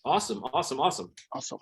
Awesome, awesome, awesome. Awesome.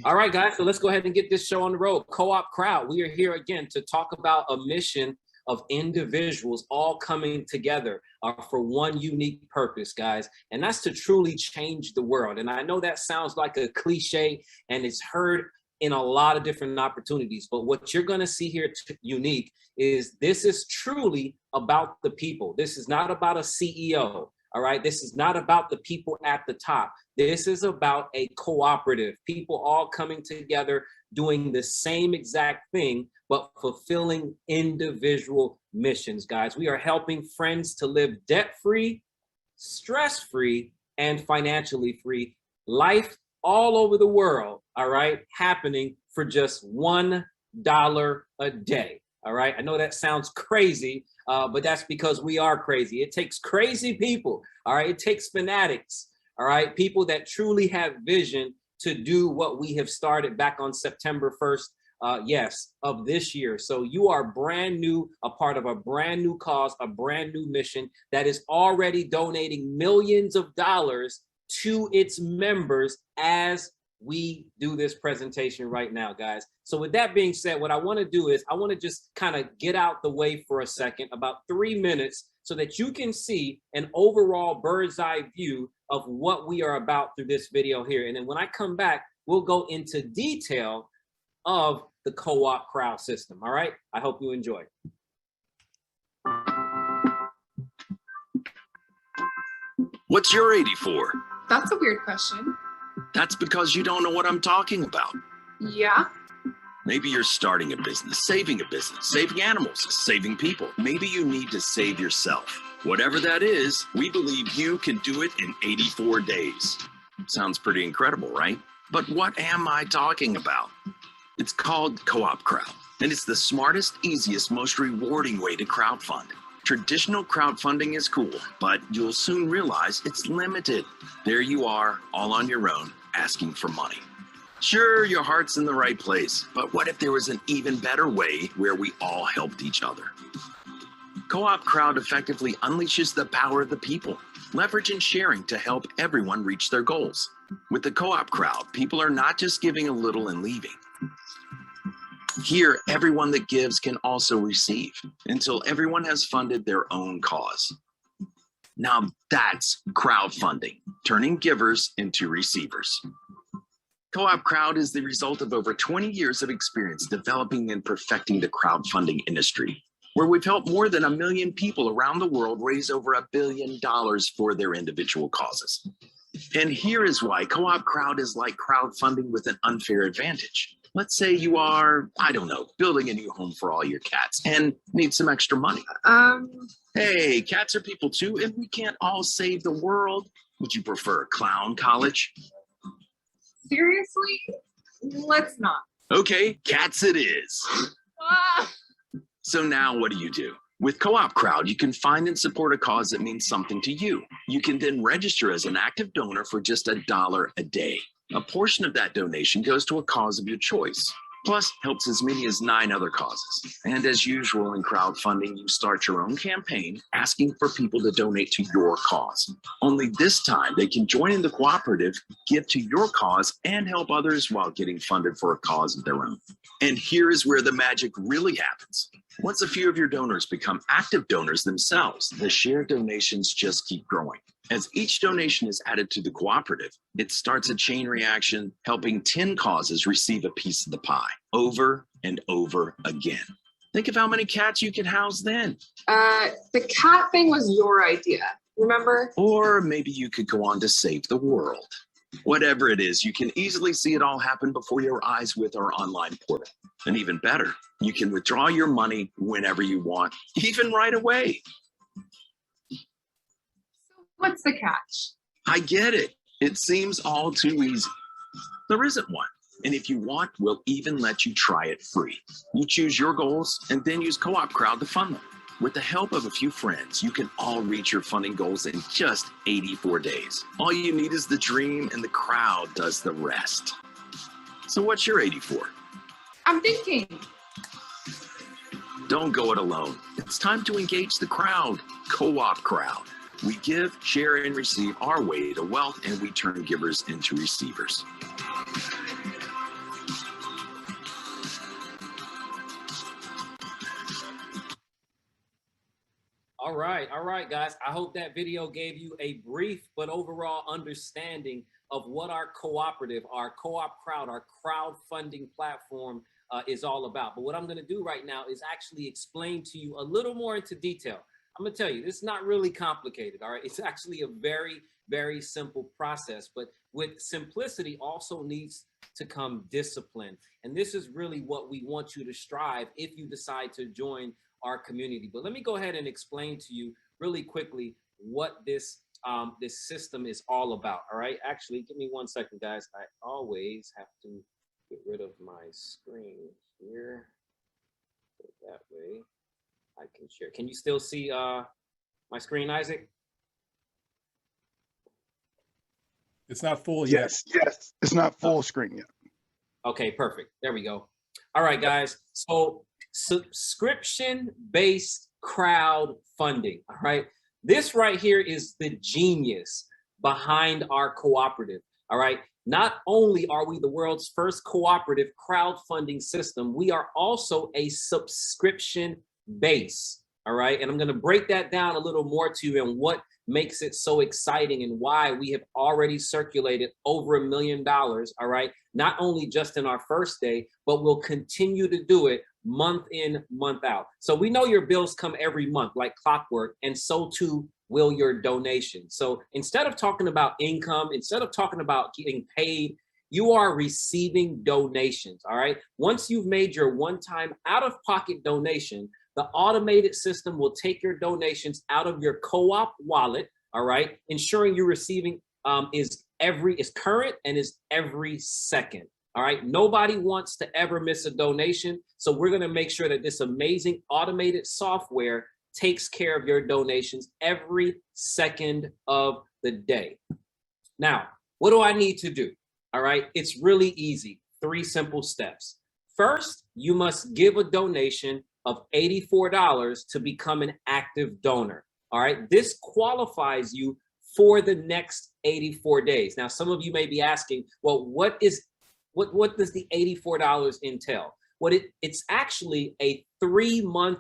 All right, guys, so let's go ahead and get this show on the road. Co-op Crowd, we are here again to talk about a mission of individuals all coming together for one unique purpose, guys, and that's to truly change the world. And I know that sounds like a cliche, and it's heard in a lot of different opportunities, but what you're going to see here unique is this is truly about the people. This is not about a CEO. All right, this is not about the people at the top. This is about a cooperative, people all coming together, doing the same exact thing, but fulfilling individual missions, guys. We are helping friends to live debt-free, stress-free, and financially free life all over the world, all right, happening for just $1 a day. All right, I know that sounds crazy, but that's because we are crazy. It takes crazy people, all right? It takes fanatics, all right? People that truly have vision to do what we have started back on September 1st, of this year. So you are brand new, a part of a brand new cause, a brand new mission that is already donating millions of dollars to its members as we do this presentation right now, guys. So with that being said, what I want to do is I want to just kind of get out the way for a second, about 3 minutes, so that you can see an overall bird's eye view of what we are about through this video here. And then when I come back, we'll go into detail of the co-op crowd system. All right, I hope you enjoy. What's your 84? That's a weird question. That's because you don't know what I'm talking about. Yeah. Maybe you're starting a business, saving animals, saving people. Maybe you need to save yourself. Whatever that is, we believe you can do it in 84 days. Sounds pretty incredible, right? But what am I talking about? It's called Co-op Crowd, and it's the smartest, easiest, most rewarding way to crowdfund. Traditional crowdfunding is cool, but you'll soon realize it's limited. There you are, all on your own, asking for money. Sure, your heart's in the right place, but what if there was an even better way where we all helped each other? Co-op Crowd effectively unleashes the power of the people, leverage and sharing to help everyone reach their goals. With the Co-op Crowd, people are not just giving a little and leaving. Here, everyone that gives can also receive until everyone has funded their own cause. Now that's crowdfunding, turning givers into receivers. Co-op Crowd is the result of over 20 years of experience developing and perfecting the crowdfunding industry, where we've helped more than 1 million people around the world raise over $1 billion for their individual causes. And here is why Co-op Crowd is like crowdfunding with an unfair advantage. Let's say you are, I don't know, building a new home for all your cats and need some extra money. Hey, cats are people too, and we can't all save the world. Would you prefer clown college? Seriously? Let's not. Okay, cats it is. So now what do? With Co-op Crowd, you can find and support a cause that means something to you. You can then register as an active donor for just $1 a day. A portion of that donation goes to a cause of your choice, plus helps as many as 9 other causes. And as usual in crowdfunding, you start your own campaign asking for people to donate to your cause. Only this time they can join in the cooperative, give to your cause, and help others while getting funded for a cause of their own. And here is where the magic really happens. Once a few of your donors become active donors themselves, the shared donations just keep growing. As each donation is added to the cooperative, it starts a chain reaction, helping 10 causes receive a piece of the pie over and over again. Think of how many cats you could house then. The cat thing was your idea, remember? Or maybe you could go on to save the world. Whatever it is, you can easily see it all happen before your eyes with our online portal. And even better, you can withdraw your money whenever you want, even right away. What's the catch? I get it. It seems all too easy. There isn't one. And if you want, we'll even let you try it free. You choose your goals and then use Co-op Crowd to fund them. With the help of a few friends, you can all reach your funding goals in just 84 days. All you need is the dream, and the crowd does the rest. So what's your 84? I'm thinking. Don't go it alone. It's time to engage the crowd. Co-op Crowd. We give, share, and receive our way to wealth, and we turn givers into receivers. All right, guys. I hope that video gave you a brief but overall understanding of what our cooperative, our co-op crowd, our crowdfunding platform is all about. But what I'm going to do right now is actually explain to you a little more into detail. I'm going to tell you, this is not really complicated, all right? It's actually a very, very simple process. But with simplicity also needs to come discipline. And this is really what we want you to strive if you decide to join our community. But let me go ahead and explain to you really quickly what this this system is all about. All right, actually, give me 1 second, guys. I always have to get rid of my screen here, so that way I can share. Can you still see my screen, Isaac? It's not full yet. Yes, it's not full screen yet. Okay, perfect. There we go. All right, guys. So subscription-based crowdfunding. All right. This right here is the genius behind our cooperative. All right. Not only are we the world's first cooperative crowdfunding system, we are also a subscription base. All right. And I'm going to break that down a little more to you and what makes it so exciting and why we have already circulated over $1 million. All right. Not only just in our first day, but we'll continue to do it month in, month out. So we know your bills come every month like clockwork, and so too will your donation. So instead of talking about income, instead of talking about getting paid, you are receiving donations. All right. Once you've made your one-time out-of-pocket donation, the automated system will take your donations out of your co-op wallet. All right. Ensuring you're receiving is current and is every second. All right. Nobody wants to ever miss a donation. So we're going to make sure that this amazing automated software takes care of your donations every second of the day. Now, what do I need to do? All right. It's really easy. 3 simple steps. First, you must give a donation of $84 to become an active donor. All right. This qualifies you for the next 84 days. Now, some of you may be asking, well, what does the $84 entail? Well, it's actually a 3-month,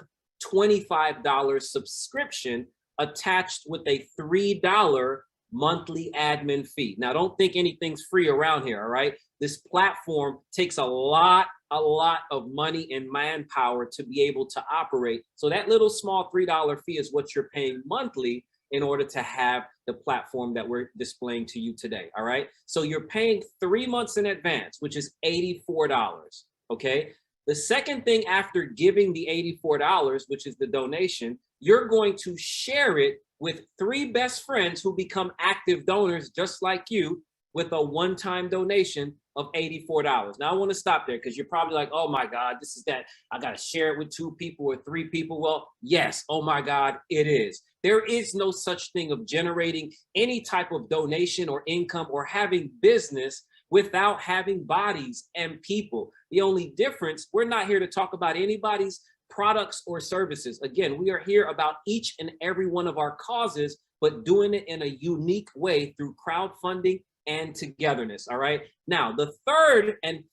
$25 subscription attached with a $3 monthly admin fee. Now, don't think anything's free around here, all right? This platform takes a lot of money and manpower to be able to operate. So that little small $3 fee is what you're paying monthly in order to have the platform that we're displaying to you today, all right? So you're paying 3 months in advance, which is $84, okay? The second thing after giving the $84, which is the donation, you're going to share it with 3 best friends who become active donors just like you with a one-time donation of $84. Now, I want to stop there because you're probably like, oh my God, this is that. I got to share it with 2 people or 3 people. Well, yes, oh my God, it is. There is no such thing of generating any type of donation or income or having business without having bodies and people. The only difference, we're not here to talk about anybody's products or services. Again, we are here about each and every one of our causes, but doing it in a unique way through crowdfunding and togetherness. All right. Now, the third and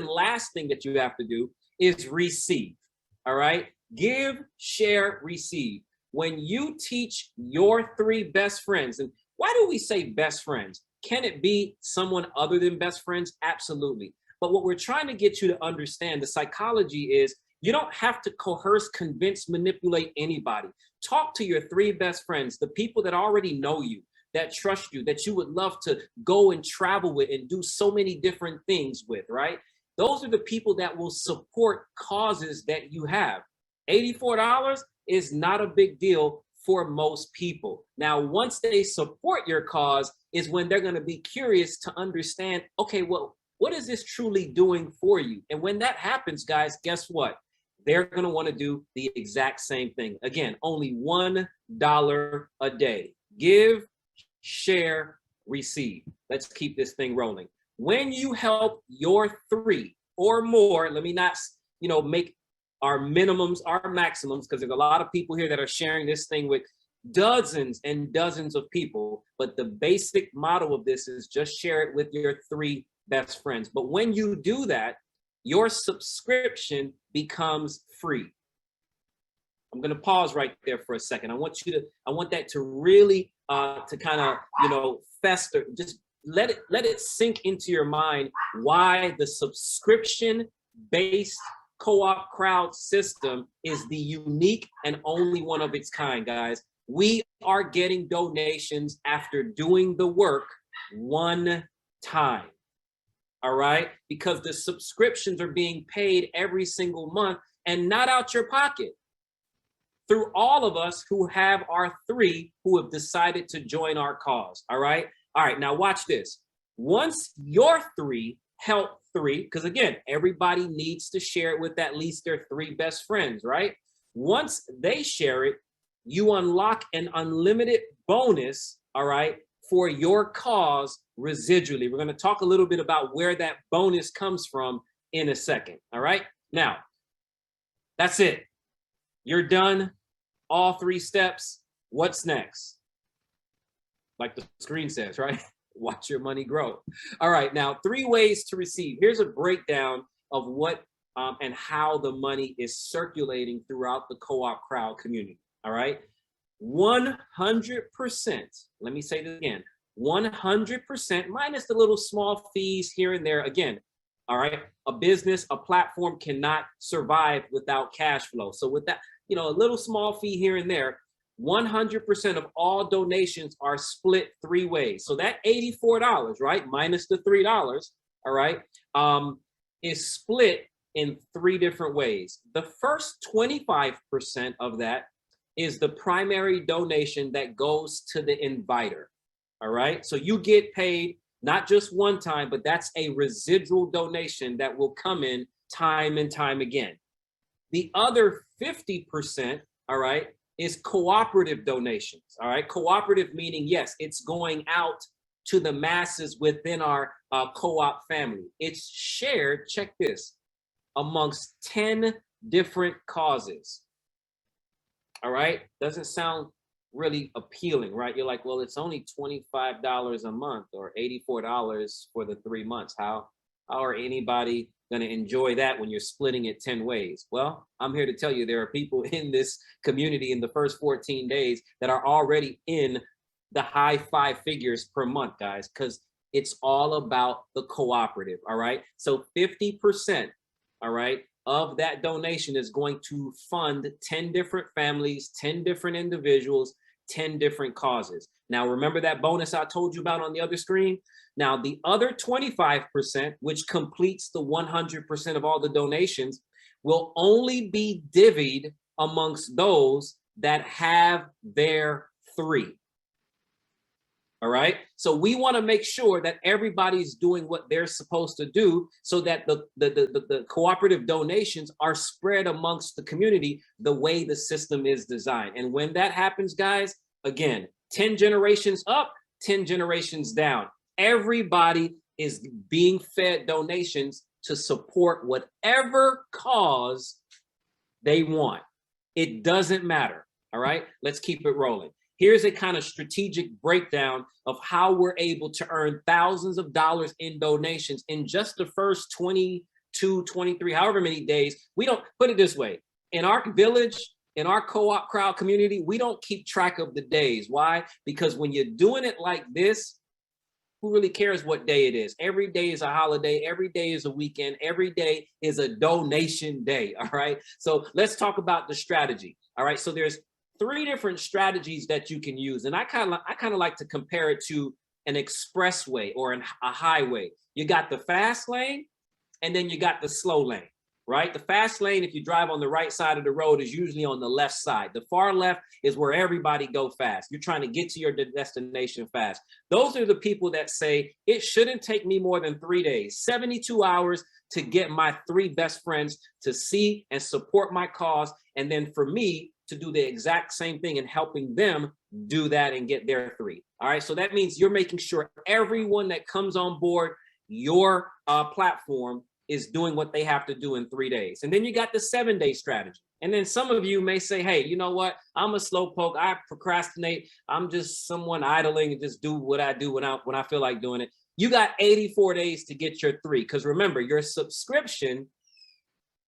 last thing that you have to do is receive. All right. Give, share, receive. When you teach your 3 best friends, and why do we say best friends? Can it be someone other than best friends? Absolutely. But what we're trying to get you to understand, the psychology is you don't have to coerce, convince, manipulate anybody. Talk to your 3 best friends, the people that already know you, that trust you, that you would love to go and travel with and do so many different things with, right? Those are the people that will support causes that you have. $84 is not a big deal for most people. Now, once they support your cause is when they're going to be curious to understand, okay, well, what is this truly doing for you? And when that happens, guys, guess what? They're going to want to do the exact same thing. Again, only $1 a day. Give, share, receive. Let's keep this thing rolling. When you help your 3 or more, let me not, make our minimums, our maximums, because there's a lot of people here that are sharing this thing with dozens and dozens of people, but the basic model of this is just share it with your 3 best friends. But when you do that, your subscription becomes free. I'm going to pause right there for a second. I want that to really to kind of, you know, fester. Just let it sink into your mind why the subscription-based co-op crowd system is the unique and only one of its kind, guys. We are getting donations after doing the work one time. All right, because the subscriptions are being paid every single month and not out your pocket, through all of us who have our 3 who have decided to join our cause. All right, now watch this. Once your 3 help 3, because again, everybody needs to share it with at least their 3 best friends, right? Once they share it, you unlock an unlimited bonus, all right, for your cause residually. We're going to talk a little bit about where that bonus comes from in a second. All right. Now, that's it. You're done. All 3 steps. What's next? Like the screen says, right? Watch your money grow. All right. Now, 3 ways to receive. Here's a breakdown of what and how the money is circulating throughout the co-op crowd community. All right. 100%, let me say this again, 100% minus the little small fees here and there. Again, all right, a business, a platform cannot survive without cash flow. So with that, you know, a little small fee here and there, 100% of all donations are split 3 ways. So that $84, right, minus the $3, all right, is split in 3 different ways. The first 25% of that is the primary donation that goes to the inviter. All right. So you get paid not just one time, but that's a residual donation that will come in time and time again. The other 50%, all right, is cooperative donations. All right. Cooperative meaning, yes, it's going out to the masses within our co-op family. It's shared, check this, amongst 10 different causes. All right, doesn't sound really appealing, right? You're like, well, it's only $25 a month or $84 for the 3 months. How are anybody going to enjoy that when you're splitting it 10 ways? Well, I'm here to tell you there are people in this community in the first 14 days that are already in the high 5 figures per month, guys, because it's all about the cooperative. All right, so 50%, all right, of that donation is going to fund 10 different families, 10 different individuals, 10 different causes. Now, remember that bonus I told you about on the other screen? Now, the other 25%, which completes the 100% of all the donations, will only be divvied amongst those that have their 3. All right. So we want to make sure that everybody's doing what they're supposed to do so that the cooperative donations are spread amongst the community the way the system is designed. And when that happens, guys, again, 10 generations up, 10 generations down, everybody is being fed donations to support whatever cause they want. It doesn't matter. All right. Let's keep it rolling. Here's a kind of strategic breakdown of how we're able to earn thousands of dollars in donations in just the first 22, 23, however many days. We don't, put it this way, in our village, in our co-op crowd community, we don't keep track of the days. Why? Because when you're doing it like this, who really cares what day it is? Every day is a holiday. Every day is a weekend. Every day is a donation day. All right. So let's talk about the strategy. All right. So there's 3 different strategies that you can use. And I kind of like to compare it to an expressway or a highway. You got the fast lane and then you got the slow lane, right? The fast lane, if you drive on the right side of the road, is usually on the left side. The far left is where everybody go fast. You're trying to get to your destination fast. Those are the people that say, it shouldn't take me more than 3 days, 72 hours to get my 3 best friends to see and support my cause. And then for me to do the exact same thing and helping them do that and get their 3. All right. So that means you're making sure everyone that comes on board your platform is doing what they have to do in 3 days. And then you got the 7-day strategy. And then some of you may say, hey, you know what? I'm a slowpoke. I procrastinate. I'm just someone idling and just do what I do when I feel like doing it. You got 84 days to get your 3. Because remember, your subscription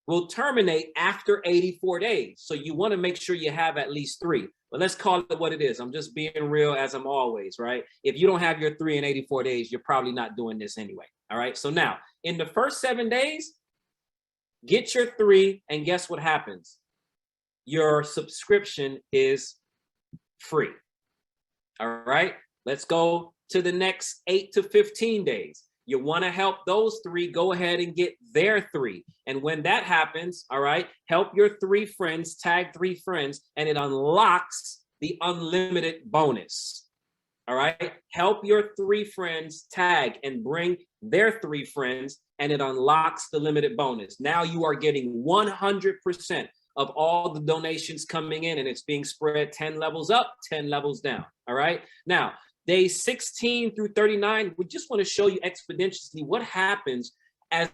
will terminate after 84 days. So you want to make sure you have at least 3. But let's call it what it is. I'm just being real as I'm always, right? If you don't have your 3 in 84 days, you're probably not doing this anyway. All right. So now in the first 7 days, get your 3, and guess what happens? Your subscription is free. All right, let's go to the next 8 to 15 days. You want to help those 3 go ahead and get their 3. And when that happens, all right, help your 3 friends, tag 3 friends, and it unlocks the unlimited bonus. All right, help your 3 friends tag and bring their 3 friends, and it unlocks the limited bonus. Now you are getting 100% of all the donations coming in, and it's being spread 10 levels up, 10 levels down. All right. Now, days 16 through 39, we just want to show you exponentially what happens as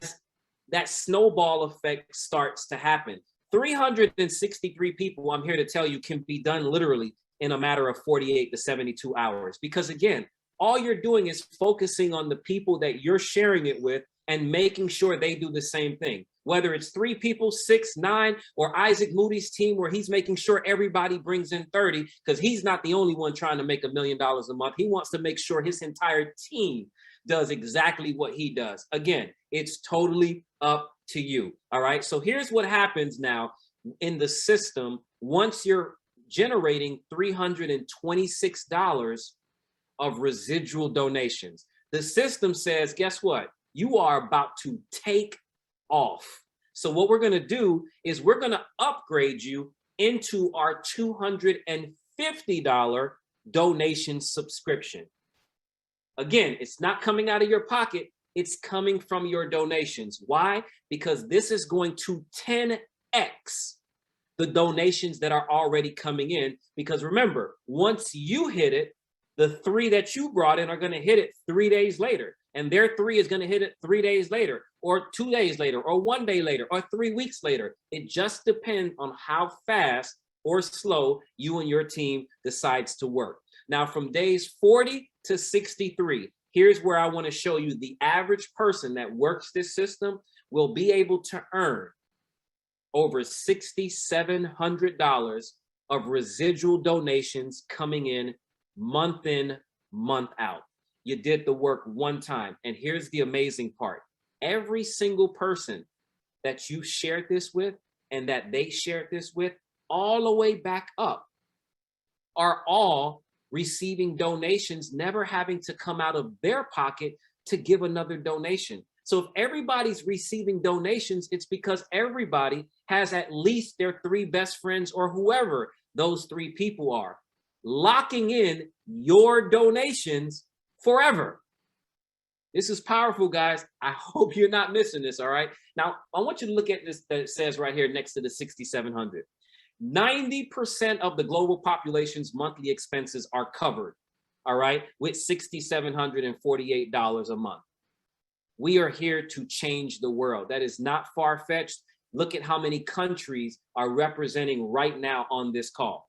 that snowball effect starts to happen. 363 people, I'm here to tell you, can be done literally in a matter of 48 to 72 hours. Because again, all you're doing is focusing on the people that you're sharing it with and making sure they do the same thing. Whether it's 3 people, 6, 9, or Isaac Moody's team, where he's making sure everybody brings in 30, because he's not the only one trying to make $1 million a month. He wants to make sure his entire team does exactly what he does. Again, it's totally up to you. All right. So here's what happens now in the system. Once you're generating $326 of residual donations, the system says, guess what? You are about to take off. So what we're going to do is we're going to upgrade you into our $250 donation subscription. Again, it's not coming out of your pocket. It's coming from your donations. Why? Because this is going to 10x the donations that are already coming in. Because remember, once you hit it, the 3 that you brought in are going to hit it 3 days later. And their 3 is going to hit it 3 days later, or 2 days later, or 1 day later, or 3 weeks later. It just depends on how fast or slow you and your team decides to work. Now, from days 40 to 63, here's where I want to show you the average person that works this system will be able to earn over $6,700 of residual donations coming in, month out. You did the work one time. And here's the amazing part. Every single person that you shared this with and that they shared this with, all the way back up, are all receiving donations, never having to come out of their pocket to give another donation. So if everybody's receiving donations, it's because everybody has at least their 3 best friends, or whoever those 3 people are, locking in your donations forever. This is powerful, guys. I hope you're not missing this. All right. Now, I want you to look at this that it says right here next to the 6,700. 90% of the global population's monthly expenses are covered, all right, with $6,748 a month. We are here to change the world. That is not far-fetched. Look at how many countries are representing right now on this call.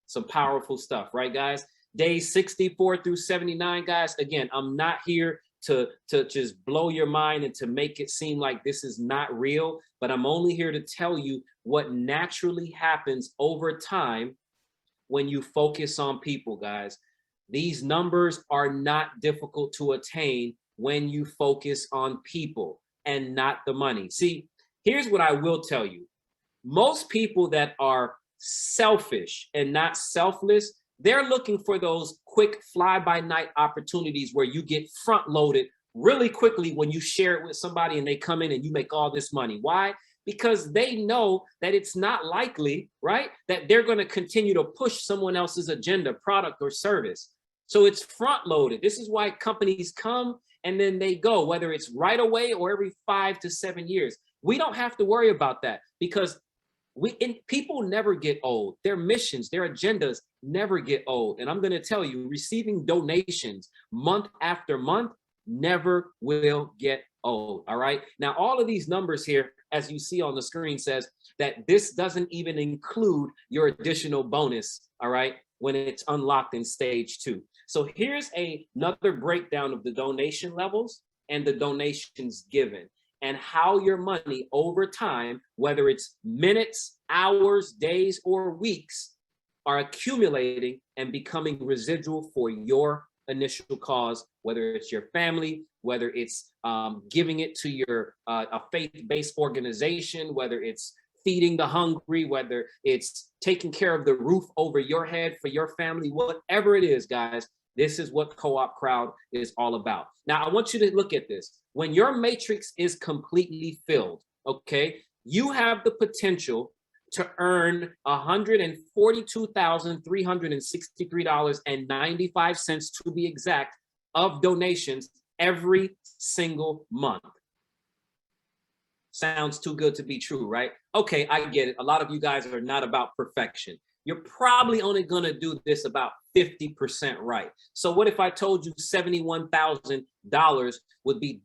Some powerful stuff, right, guys? Days 64 through 79, guys. Again, I'm not here to just blow your mind and to make it seem like this is not real, but I'm only here to tell you what naturally happens over time when you focus on people, guys. These numbers are not difficult to attain when you focus on people and not the money. See, here's what I will tell you. Most people that are selfish and not selfless, they're looking for those quick fly-by-night opportunities where you get front-loaded really quickly when you share it with somebody and they come in and you make all this money. Why? Because they know that it's not likely, right, that they're going to continue to push someone else's agenda, product, or service. So it's front-loaded. This is why companies come and then they go, whether it's right away or every 5 to 7 years. We don't have to worry about that because people never get old. Their missions, their agendas never get old. And I'm going to tell you, receiving donations month after month never will get old. All right. Now, all of these numbers here as you see on the screen, says that this doesn't even include your additional bonus, all right, when it's unlocked in stage 2. So here's another breakdown of the donation levels and the donations given, and how your money over time, whether it's minutes, hours, days, or weeks, are accumulating and becoming residual for your initial cause, whether it's your family, whether it's giving it to your a faith-based organization, whether it's feeding the hungry, whether it's taking care of the roof over your head for your family, whatever it is, guys, this is what CoopCrowd is all about. Now, I want you to look at this. When your matrix is completely filled, okay, you have the potential to earn $142,363.95 to be exact of donations every single month. Sounds too good to be true, right? Okay, I get it. A lot of you guys are not about perfection. You're probably only gonna do this about 50% right. So what if I told you $71,000 would be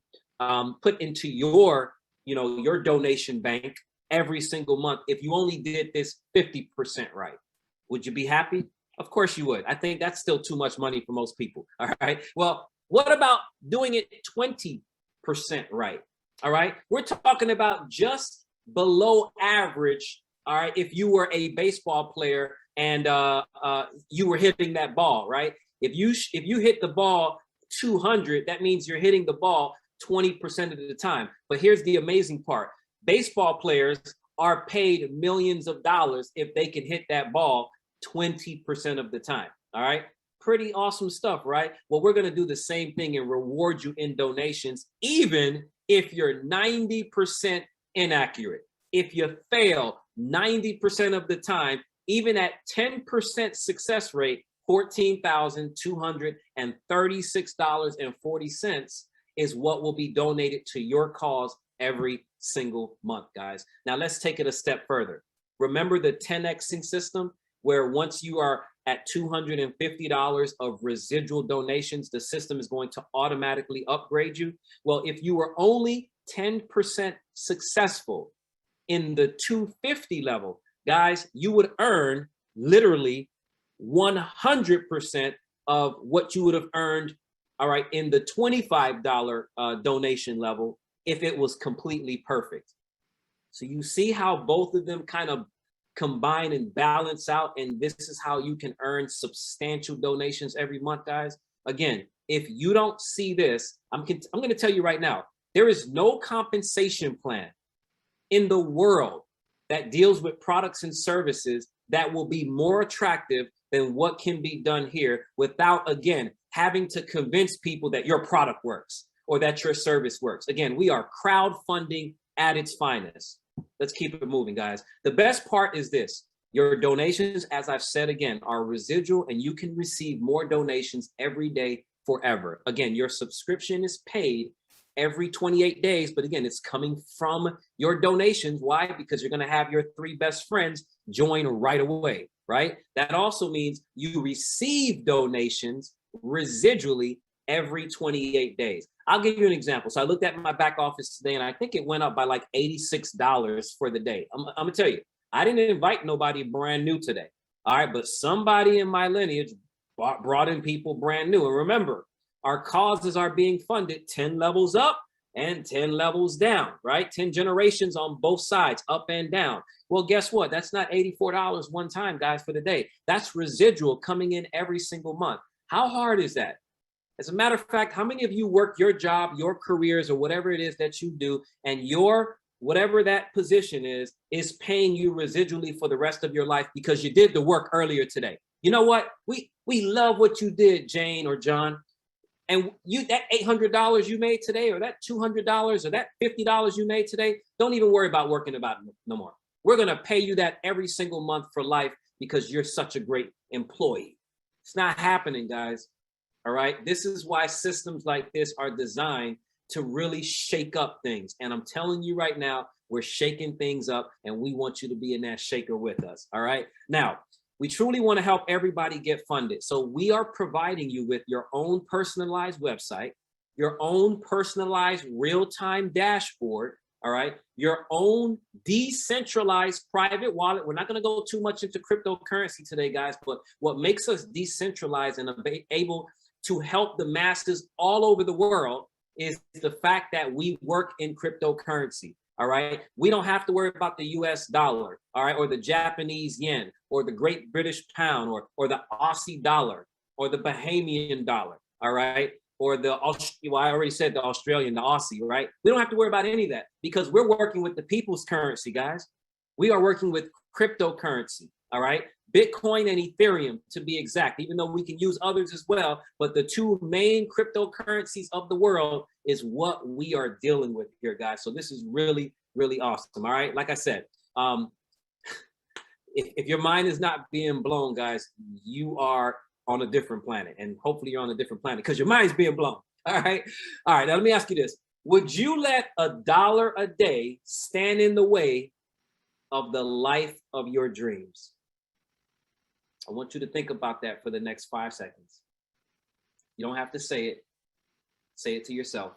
put into your, your donation bank every single month if you only did this 50% right? Would you be happy? Of course you would. I think that's still too much money for most people, all right? Well, what about doing it 20% right, all right? We're talking about just below average, all right, if you were a baseball player and you were hitting that ball, right? If you hit the ball 200, that means you're hitting the ball 20% of the time. But here's the amazing part. Baseball players are paid millions of dollars if they can hit that ball 20% of the time, all right? Pretty awesome stuff, right? Well, we're gonna do the same thing and reward you in donations, even if you're 90% inaccurate. If you fail 90% of the time, even at 10% success rate, $14,236.40 is what will be donated to your cause every single month, guys. Now let's take it a step further. Remember the 10xing system, where once you are at $250 of residual donations, the system is going to automatically upgrade you? Well, if you were only 10% successful in the 250 level, guys, you would earn literally 100% of what you would have earned, all right, in the $25 donation level if it was completely perfect. So you see how both of them kind of combine and balance out, and this is how you can earn substantial donations every month, guys. Again, if you don't see this, I'm going to tell you right now, there is no compensation plan in the world that deals with products and services that will be more attractive than what can be done here without, again, having to convince people that your product works or that your service works. Again, we are crowdfunding at its finest. Let's keep it moving, guys. The best part is this. Your donations, as I've said again, are residual, and you can receive more donations every day forever. Again, your subscription is paid every 28 days, but again, it's coming from your donations. Why? Because you're going to have your 3 best friends join right away, right? That also means you receive donations residually every 28 days. I'll give you an example. So I looked at my back office today, and I think it went up by like $86 for the day. I'm gonna tell you, I didn't invite nobody brand new today. All right, but somebody in my lineage brought in people brand new. And remember, our causes are being funded 10 levels up and 10 levels down, right? 10 generations on both sides, up and down. Well, guess what? That's not $84 one time, guys, for the day. That's residual coming in every single month. How hard is that? As a matter of fact, how many of you work your job, your careers, or whatever it is that you do, and your whatever that position is paying you residually for the rest of your life because you did the work earlier today? You know what? We love what you did, Jane or John. And you, that $800 you made today, or that $200, or that $50 you made today, don't even worry about working about it no more. We're gonna pay you that every single month for life because you're such a great employee. It's not happening, guys. All right, this is why systems like this are designed to really shake up things. And I'm telling you right now, we're shaking things up, and we want you to be in that shaker with us. All right, now we truly want to help everybody get funded. So we are providing you with your own personalized website, your own personalized real-time dashboard, all right? Your own decentralized private wallet. We're not going to go too much into cryptocurrency today, guys, but what makes us decentralized and able to help the masses all over the world is the fact that we work in cryptocurrency. All right. We don't have to worry about the US dollar, all right, or the Japanese yen, or the Great British pound, or the Aussie dollar, or the Bahamian dollar, all right, or the, well, I already said the Australian, the Aussie, right? We don't have to worry about any of that because we're working with the people's currency, guys. We are working with cryptocurrency, all right? Bitcoin and Ethereum, to be exact, even though we can use others as well, but the two main cryptocurrencies of the world is what we are dealing with here, guys. So this is really, really awesome, all right? Like I said, if your mind is not being blown, guys, you are on a different planet, and hopefully you're on a different planet because your mind's being blown, all right? All right, now let me ask you this. Would you let $1 a day stand in the way of the life of your dreams? I want you to think about that for the next 5 seconds. You don't have to say it. Say it to yourself.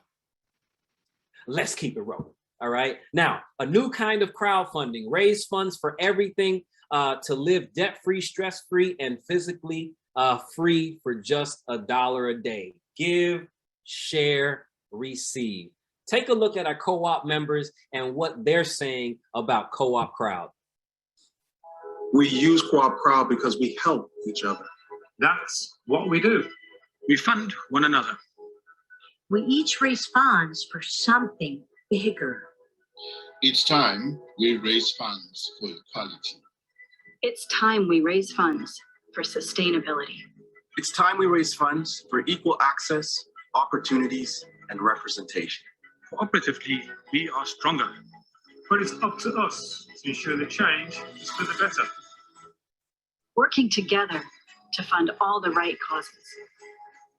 Let's keep it rolling. All right. Now, a new kind of crowdfunding. Raise funds for everything to live debt-free, stress-free, and physically free for just $1 a day. Give, share, receive. Take a look at our co-op members and what they're saying about Co-op Crowd. We use CoopCrowd because we help each other. That's what we do. We fund one another. We each raise funds for something bigger. Each time we raise funds for equality. It's time we raise funds for sustainability. It's time we raise funds for equal access, opportunities, and representation. Cooperatively, we are stronger. But it's up to us to ensure the change is for the better. Working together to fund all the right causes.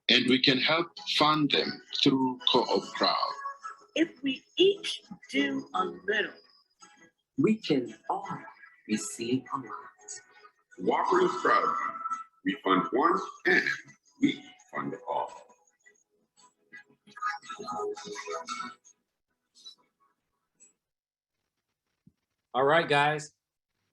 And we can help fund them through CoopCrowd. If we each do a little, we can all receive a lot. Cooperative crowd. We fund one and we fund all. All right, guys.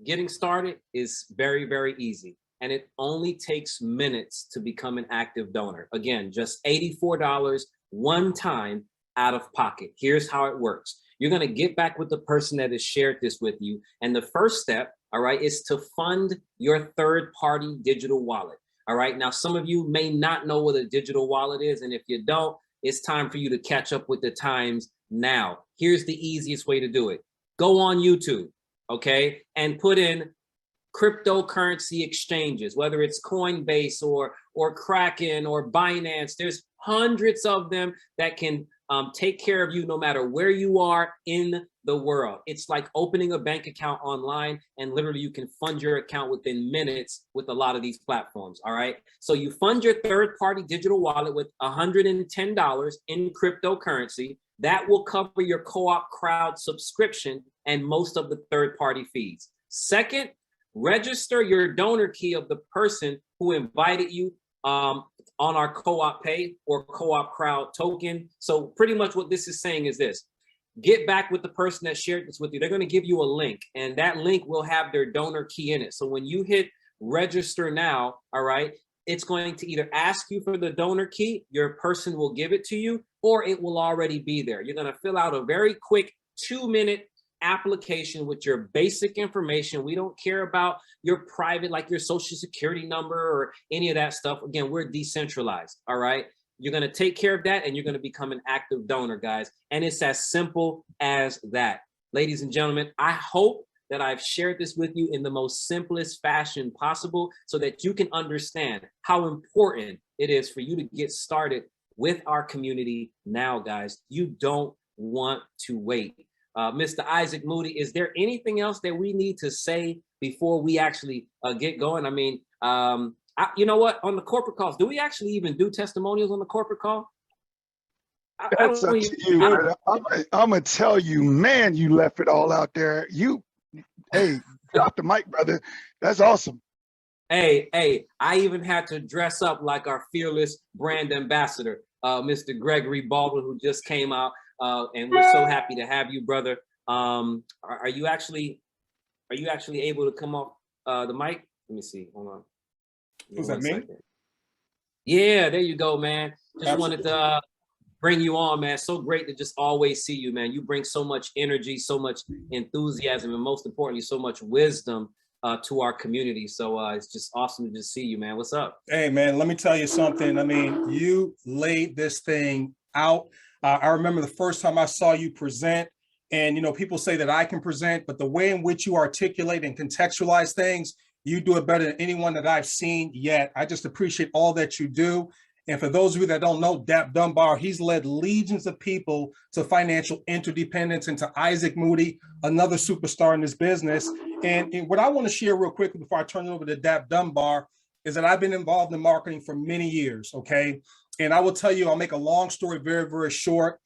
Getting started is very, very easy. And it only takes minutes to become an active donor. Again, just $84 one time out of pocket. Here's how it works. You're going to get back with the person that has shared this with you. And the first step, all right, is to fund your third-party digital wallet. All right. Now, some of you may not know what a digital wallet is. And if you don't, it's time for you to catch up with the times now. Here's the easiest way to do it. Go on YouTube, okay, and put in cryptocurrency exchanges, whether it's Coinbase or Kraken or Binance. There's hundreds of them that can take care of you no matter where you are in the world. It's like opening a bank account online, and literally you can fund your account within minutes with a lot of these platforms, all right? So you fund your third-party digital wallet with $110 in cryptocurrency. That will cover your Co-op Crowd subscription and most of the third-party fees. Second, register your donor key of the person who invited you on our Co-op Pay or Co-op Crowd token. So pretty much what this is saying is this: get back with the person that shared this with you. They're going to give you a link, and that link will have their donor key in it. So when you hit register now, all right, it's going to either ask you for the donor key, your person will give it to you, or it will already be there. You're going to fill out a very quick 2-minute application with your basic information. We don't care about your private, like your social security number or any of that stuff. Again, we're decentralized, all right? You're going to take care of that, and you're going to become an active donor, guys. And it's as simple as that. Ladies and gentlemen, I hope that I've shared this with you in the most simplest fashion possible so that you can understand how important it is for you to get started with our community now, guys. You don't want to wait. Mr. Isaac Moody, is there anything else that we need to say before we actually get going? I mean, you know what? On the corporate calls, do we actually even do testimonials on the corporate call? That's up to you, brother. I'm going to tell you, man, you left it all out there. Hey, drop the mic, brother. That's awesome. Hey, I even had to dress up like our fearless brand ambassador. Mr. Gregory Baldwin, who just came out, and we're so happy to have you, brother. Are you actually able to come off the mic? Let me see. Hold on. Was that me? Second. Yeah, there you go, man. Just wanted to bring you on, man. So great to just always see you, man. You bring so much energy, so much enthusiasm, and most importantly, so much wisdom to our community. So it's just awesome to just see you, man. What's up? Hey, man, let me tell you something. I mean, you laid this thing out. I remember the first time I saw you present, and, you know, people say that I can present, but the way in which you articulate and contextualize things, you do it better than anyone that I've seen yet. I just appreciate all that you do. And for those of you that don't know, Dap Dunbar, he's led legions of people to financial interdependence, and to Isaac Moody, another superstar in this business. And what I want to share real quickly before I turn it over to Dap Dunbar is that I've been involved in marketing for many years, okay? And I will tell you, I'll make a long story very, very short.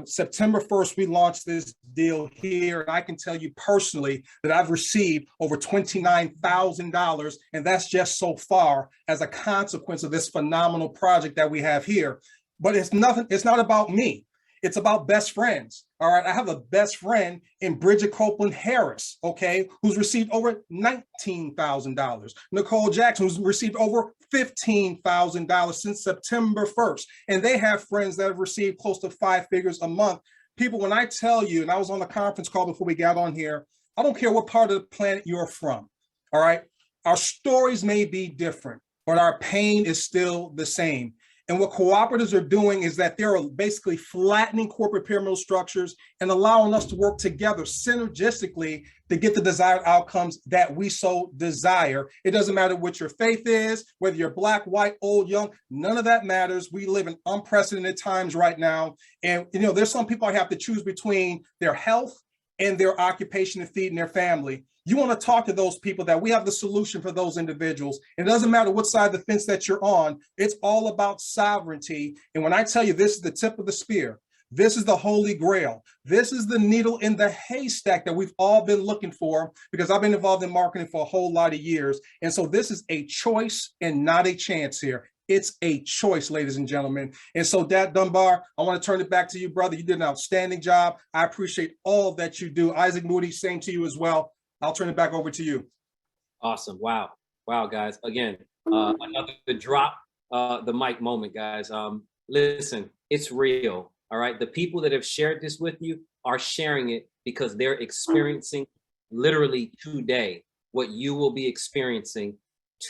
September 1st, we launched this deal here. And I can tell you personally that I've received over $29,000. And that's just so far as a consequence of this phenomenal project that we have here. But it's not about me. It's about best friends. All right. I have a best friend in Bridget Copeland Harris, okay, who's received over $19,000. Nicole Jackson, who's received over $15,000 since September 1st. And they have friends that have received close to 5 figures a month. People, when I tell you, and I was on the conference call before we got on here, I don't care what part of the planet you're from. All right. Our stories may be different, but our pain is still the same. And what cooperatives are doing is that they're basically flattening corporate pyramidal structures and allowing us to work together synergistically to get the desired outcomes that we so desire. It doesn't matter what your faith is, whether you're black, white, old, young, none of that matters. We live in unprecedented times right now. And, you know, there's some people I have to choose between their health and their occupation and feeding their family. You want to talk to those people that we have the solution for those individuals. It doesn't matter what side of the fence that you're on. It's all about sovereignty. And when I tell you this is the tip of the spear, this is the holy grail. This is the needle in the haystack that we've all been looking for, because I've been involved in marketing for a whole lot of years. And so this is a choice and not a chance here. It's a choice, ladies and gentlemen. And so, Dap Dunbar, I want to turn it back to you, brother. You did an outstanding job. I appreciate all that you do. Isaac Moody, same to you as well. I'll turn it back over to you. Awesome. Wow. Wow, guys. Again, another drop the mic moment, guys. Listen, it's real. All right. The people that have shared this with you are sharing it because they're experiencing literally today what you will be experiencing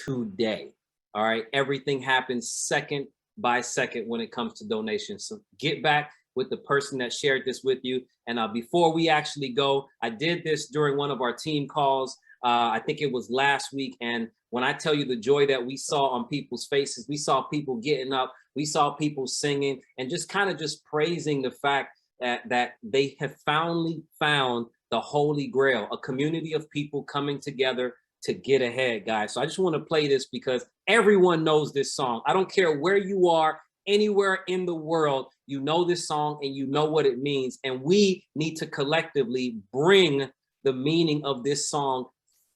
today. All right. Everything happens second by second when it comes to donations. So get back with the person that shared this with you. And before we actually go, I did this during one of our team calls. I think it was last week. And when I tell you the joy that we saw on people's faces, we saw people getting up, we saw people singing and just kind of just praising the fact that they have finally found the Holy Grail, a community of people coming together to get ahead, guys. So I just want to play this because everyone knows this song. I don't care where you are, anywhere in the world, you know this song and you know what it means. And we need to collectively bring the meaning of this song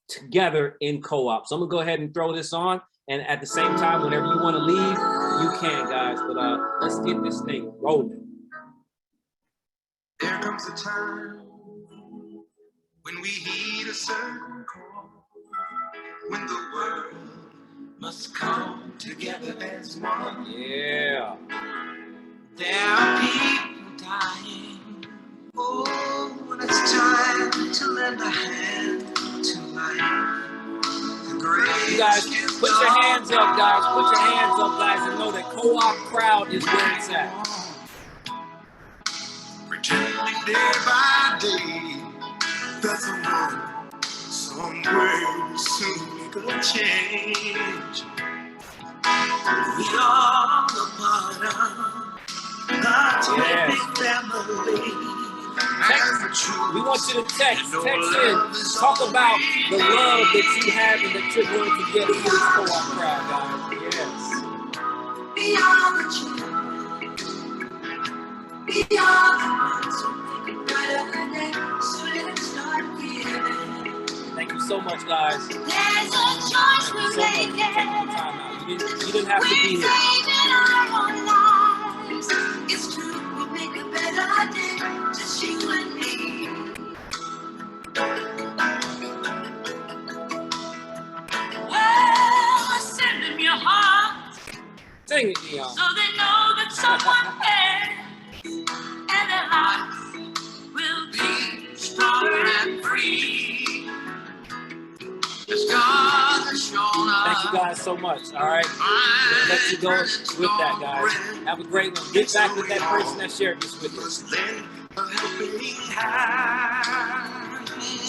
together in co-op. So I'm gonna go ahead and throw this on. And at the same time, whenever you want to leave, you can, guys. But let's get this thing rolling. There comes a time when we heed a certain call, when the world must come together as one. Yeah. There are people dying. Oh, when it's time to lend a hand to life. You guys, put your hands up, guys. Put your hands up, guys, and know that CoopCrowd is where it's at. Pretending day by day that the world somewhere will soon make a change. We are a part of God's big family. We want you to text in, talk about the love that you have and that you're going to get from this CoopCrowd, guys. Yes. We are the children. We are the ones who make it better than they. So let's start giving. Thank you so much, guys. There's a choice we're making. You didn't have to be here. We're saving our own lives. guys so much. All right. We're gonna let you go with that, guys. Have a great one. Get back with that person that shared this with you.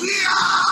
We are